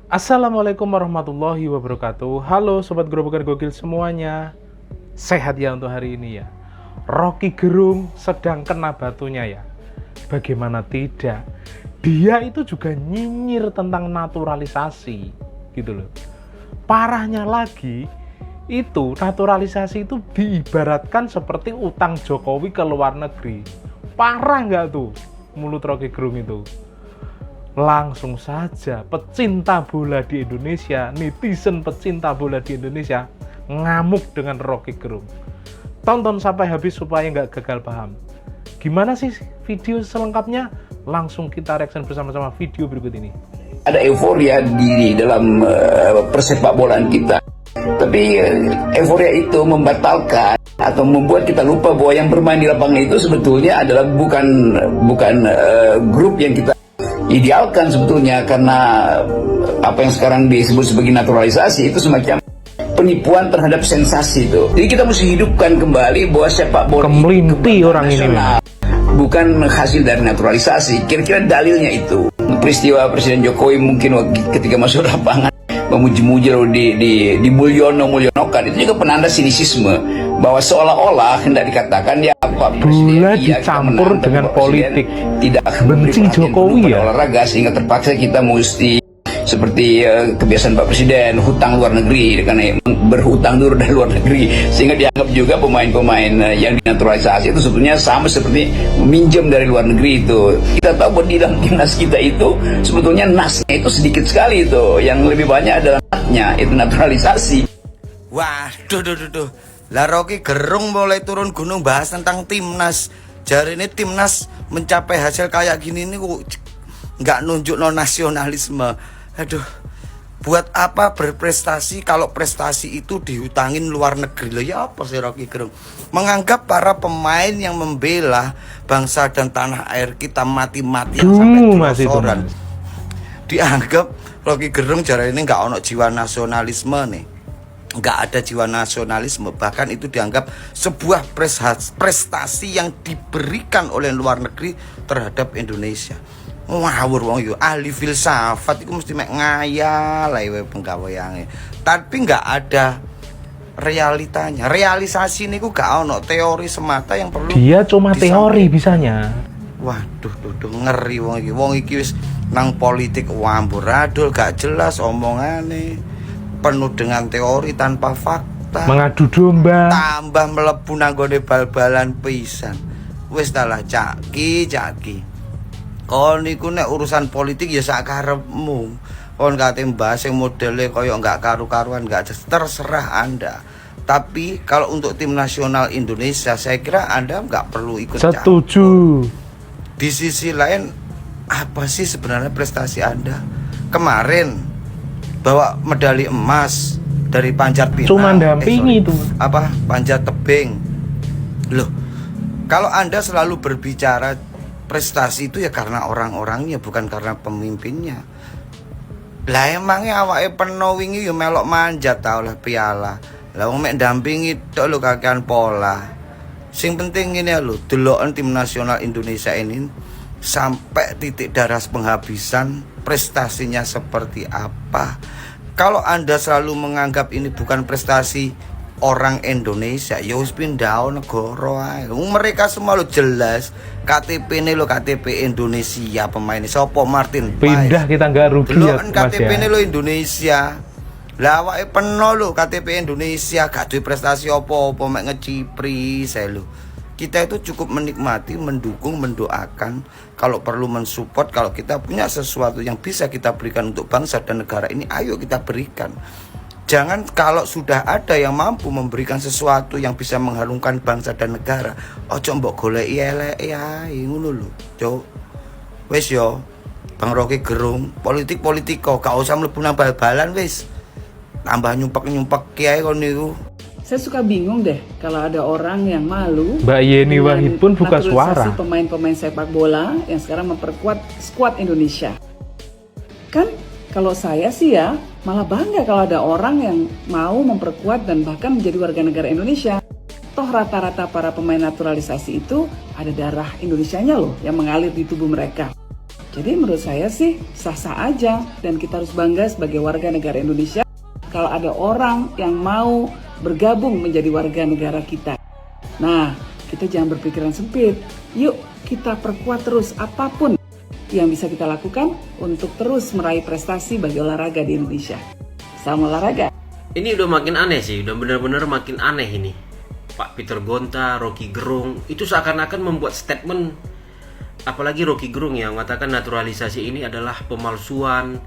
Assalamualaikum warahmatullahi wabarakatuh. Halo Sobat Gerobakan Gokil semuanya. Sehat ya untuk hari ini ya. Rocky Gerung sedang kena batunya ya. Bagaimana tidak? Dia itu juga nyinyir tentang naturalisasi gitu loh. Parahnya lagi, itu naturalisasi itu diibaratkan seperti utang Jokowi ke luar negeri. Parah nggak tuh mulut Rocky Gerung itu? Langsung saja pecinta bola di Indonesia, netizen pecinta bola di Indonesia ngamuk dengan Rocky Gerung. Tonton sampai habis supaya nggak gagal paham. Gimana sih video selengkapnya? Langsung kita reaction bersama-sama video berikut ini. Ada euforia di dalam persepak bolaan kita, tapi euforia itu membatalkan atau membuat kita lupa bahwa yang bermain di lapangan itu sebetulnya adalah bukan grup yang kita idealkan sebetulnya, karena apa yang sekarang disebut sebagai naturalisasi itu semacam penipuan terhadap sensasi itu. Jadi kita mesti hidupkan kembali bahwa sepak bola kemelimpi orang nasional, ini bukan hasil dari naturalisasi. Kira-kira dalilnya itu peristiwa Presiden Jokowi mungkin ketika masuk lapangan memuji-muji lalu di mulyonokan, itu juga penanda sinisisme bahwa seolah-olah hendak dikatakan ya Pak Presiden bola dicampur dengan politik, tidak benci Jokowi ya olahraga, sehingga terpaksa kita mesti seperti kebiasaan Pak Presiden hutang luar negeri, karena berhutang dulu dari luar negeri, sehingga dianggap juga pemain-pemain yang dinaturalisasi itu sebetulnya sama seperti meminjam dari luar negeri. Itu kita tahu bahwa di dalam timnas kita itu sebetulnya nasnya itu sedikit sekali, itu yang lebih banyak adalah nasnya itu naturalisasi. Wah, duh. Lah Rocky Gerung mulai turun gunung bahas tentang timnas. Jari ini timnas mencapai hasil kayak gini nih nggak nunjuk nasionalisme. Aduh, buat apa berprestasi kalau prestasi itu dihutangin luar negeri? Loh ya apa sih Rocky Gerung? Menganggap para pemain yang membela bangsa dan tanah air kita mati-matian sampai kelosoran. Dianggap Rocky Gerung jari ini nggak ono jiwa nasionalisme nih. Nggak ada jiwa nasionalisme, bahkan itu dianggap sebuah prestasi yang diberikan oleh luar negeri terhadap Indonesia. Ngawur wong yo ahli filsafat itu mesti mek ngayal ae penggaweane, tapi nggak ada realitanya. Realisasi niku gak ono, teori semata yang perlu dia cuma teori bisanya. Waduh ngeri wong iki wis nang politik amburadul, gak jelas omongane, penuh dengan teori tanpa fakta, mengadu domba, tambah mlebu nanggone bal-balan pisan. Wis talah caki. Kon niku nek urusan politik ya sak karepmu. Kon kate mbahas sing modele kaya enggak karu-karuan, enggak terserah Anda. Tapi kalau untuk tim nasional Indonesia saya kira Anda enggak perlu ikut campur. Setuju. Di sisi lain, apa sih sebenarnya prestasi Anda? Kemarin bawa medali emas dari panjat pinang. Cuma dampingi itu. Panjat tebing. Loh, kalau Anda selalu berbicara prestasi itu ya karena orang-orangnya, bukan karena pemimpinnya. Lah emangnya awake penuh wingi yo melok manjat ta oleh piala. Lah wong mek dampingi tok lho kakean pola. Sing penting ngene lho, deloken tim nasional Indonesia ini sampai titik darah penghabisan, prestasinya seperti apa. Kalau Anda selalu menganggap ini bukan prestasi orang Indonesia, ya wis pindah negara ae. Mereka semua lo jelas KTP-ne lo KTP Indonesia, pemain sapa Martin pindah kita nggak rugi ya Mas. KTP-ne lo Indonesia. Lah awake peno lo KTP Indonesia, gak duwe prestasi apa-apa, mek ngecipri saya lo. Kita itu cukup menikmati, mendukung, mendoakan, kalau perlu mensupport. Kalau kita punya sesuatu yang bisa kita berikan untuk bangsa dan negara ini, ayo kita berikan. Jangan kalau sudah ada yang mampu memberikan sesuatu yang bisa mengharumkan bangsa dan negara, ojo mbok goleki eleke ae ngono lho. Cuk. Wis yo, Bang Rocky Gerung, politik-politiko gak usah mlebu nang bal-balan wis. Tambah nyumpek kiai kon niku. Saya suka bingung deh kalau ada orang yang malu. Mbak Yeni Wahid pun buka suara. Pemain-pemain sepak bola yang sekarang memperkuat skuad Indonesia. Kan kalau saya sih ya malah bangga kalau ada orang yang mau memperkuat dan bahkan menjadi warga negara Indonesia. Toh rata-rata para pemain naturalisasi itu ada darah Indonesianya loh yang mengalir di tubuh mereka. Jadi menurut saya sih sah-sah aja, dan kita harus bangga sebagai warga negara Indonesia kalau ada orang yang mau bergabung menjadi warga negara kita. Nah, kita jangan berpikiran sempit. Yuk kita perkuat terus apapun yang bisa kita lakukan untuk terus meraih prestasi bagi olahraga di Indonesia. Salam olahraga. Ini udah makin aneh sih, udah benar-benar makin aneh ini. Pak Peter Gonta, Rocky Gerung itu seakan-akan membuat statement, apalagi Rocky Gerung yang mengatakan naturalisasi ini adalah pemalsuan.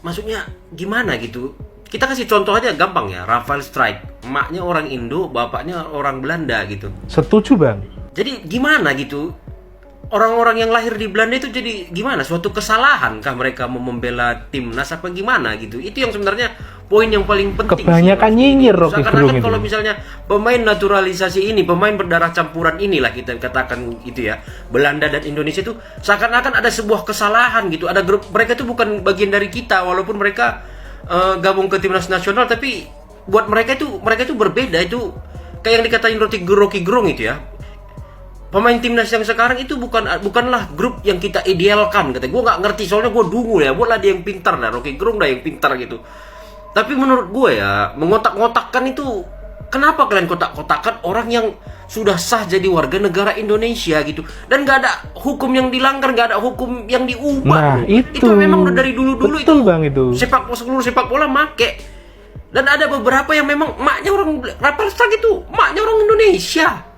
Maksudnya gimana gitu? Kita kasih contoh aja gampang ya, Rafael Strijk, emaknya orang Indo, bapaknya orang Belanda gitu. Setuju bang. Jadi gimana gitu? Orang-orang yang lahir di Belanda itu jadi gimana? Suatu kesalahan kah mereka mau membela timnas apa gimana gitu? Itu yang sebenarnya poin yang paling penting. Kebanyakan nyinyir Rocky Gerung itu. Kalau misalnya pemain naturalisasi ini, pemain berdarah campuran inilah kita katakan itu ya, Belanda dan Indonesia itu seakan-akan ada sebuah kesalahan gitu. Ada grup, mereka itu bukan bagian dari kita walaupun mereka gabung ke timnas nasional, tapi buat mereka itu berbeda. Itu kayak yang dikatain Rocky Gerung itu ya. Pemain timnas yang sekarang itu bukanlah grup yang kita idealkan, kata gue. Nggak ngerti soalnya gue dungu ya, buatlah dia yang pintar dah, Rocky Gerung dah yang pintar gitu. Tapi menurut gue ya, mengotak-ngotakkan itu, kenapa kalian kotak-kotakkan orang yang sudah sah jadi warga negara Indonesia gitu, dan nggak ada hukum yang dilanggar, nggak ada hukum yang diubah. Nah, itu memang udah dari dulu betul, itu bang, itu seluruh sepak bola make. Dan ada beberapa yang memang maknya orang Rafael Strijk itu maknya orang Indonesia.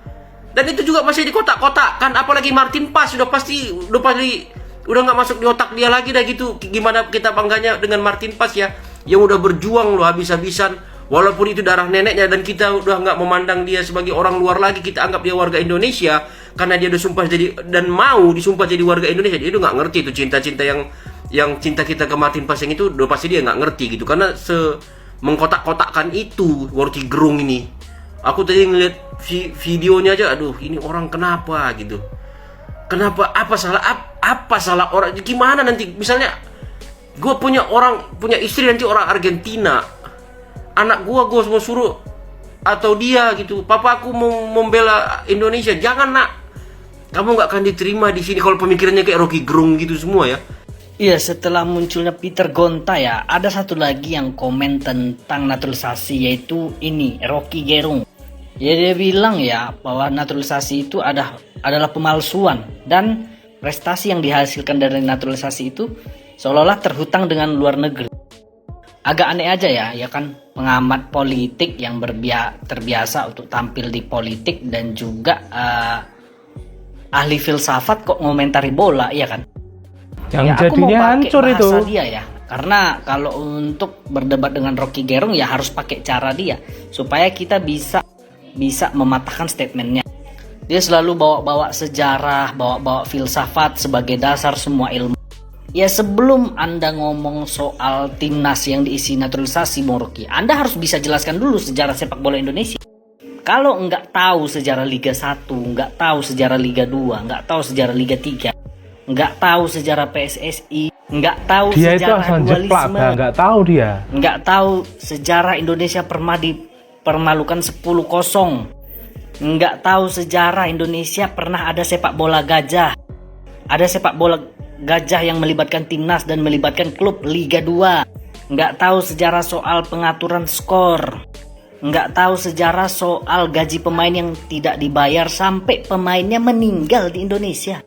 Dan itu juga masih di kotak-kotakkan, apalagi Martin Paes udah pasti udah nggak masuk di otak dia lagi dah gitu. Gimana kita bangganya dengan Martin Paes ya, yang udah berjuang loh habis-habisan, walaupun itu darah neneknya, dan kita udah nggak memandang dia sebagai orang luar lagi, kita anggap dia warga Indonesia karena dia udah sumpah jadi dan mau disumpah jadi warga Indonesia. Dia udah nggak ngerti itu cinta-cinta yang cinta kita ke Martin Paes yang itu udah pasti dia nggak ngerti gitu, karena mengkotak-kotakkan itu Rocky Gerung ini. Aku tadi ngeliat videonya aja, aduh ini orang kenapa gitu? Kenapa? Apa salah orang? Gimana nanti misalnya gue punya istri nanti orang Argentina, anak gue mau suruh atau dia gitu, papa aku mau membela Indonesia, jangan nak, kamu nggak akan diterima di sini kalau pemikirannya kayak Rocky Gerung gitu semua ya. Iya, setelah munculnya Peter Gonta ya, ada satu lagi yang komen tentang naturalisasi, yaitu ini Rocky Gerung. Ya, dia bilang ya bahwa naturalisasi itu adalah pemalsuan, dan prestasi yang dihasilkan dari naturalisasi itu seolah-olah terhutang dengan luar negeri. Agak aneh aja ya kan, pengamat politik yang terbiasa untuk tampil di politik dan juga ahli filsafat kok ngomentari bola, iya kan? Yang ya, jadinya hancur itu. Dia ya. Karena kalau untuk berdebat dengan Rocky Gerung ya harus pakai cara dia supaya kita bisa mematahkan statementnya. Dia selalu bawa-bawa sejarah, bawa-bawa filsafat sebagai dasar semua ilmu. Ya, sebelum Anda ngomong soal timnas yang diisi naturalisasi, Bung Rocky, Anda harus bisa jelaskan dulu sejarah sepak bola Indonesia. Kalau nggak tahu sejarah Liga 1, nggak tahu sejarah Liga 2, nggak tahu sejarah Liga 3, nggak tahu sejarah PSSI, nggak tahu dia sejarah dualisme, nggak tahu dia, nggak tahu sejarah Indonesia pernah dipermalukan 10-0, nggak tahu sejarah Indonesia pernah ada sepak bola gajah, ada sepak bola gajah yang melibatkan timnas dan melibatkan klub Liga 2, nggak tahu sejarah soal pengaturan skor, nggak tahu sejarah soal gaji pemain yang tidak dibayar sampai pemainnya meninggal di Indonesia.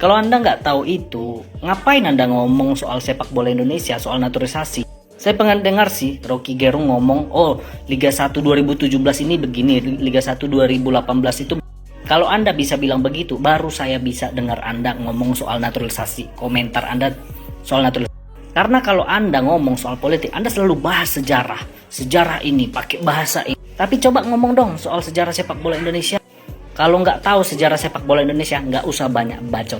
Kalau Anda nggak tahu itu, ngapain Anda ngomong soal sepak bola Indonesia, soal naturalisasi? Saya pengen dengar sih Rocky Gerung ngomong, oh Liga 1 2017 ini begini, Liga 1 2018 itu. Kalau Anda bisa bilang begitu, baru saya bisa dengar Anda ngomong soal naturalisasi, komentar Anda soal naturalisasi. Karena kalau Anda ngomong soal politik, Anda selalu bahas sejarah ini, pakai bahasa ini. Tapi coba ngomong dong soal sejarah sepak bola Indonesia. Kalau nggak tahu sejarah sepak bola Indonesia, nggak usah banyak bacot.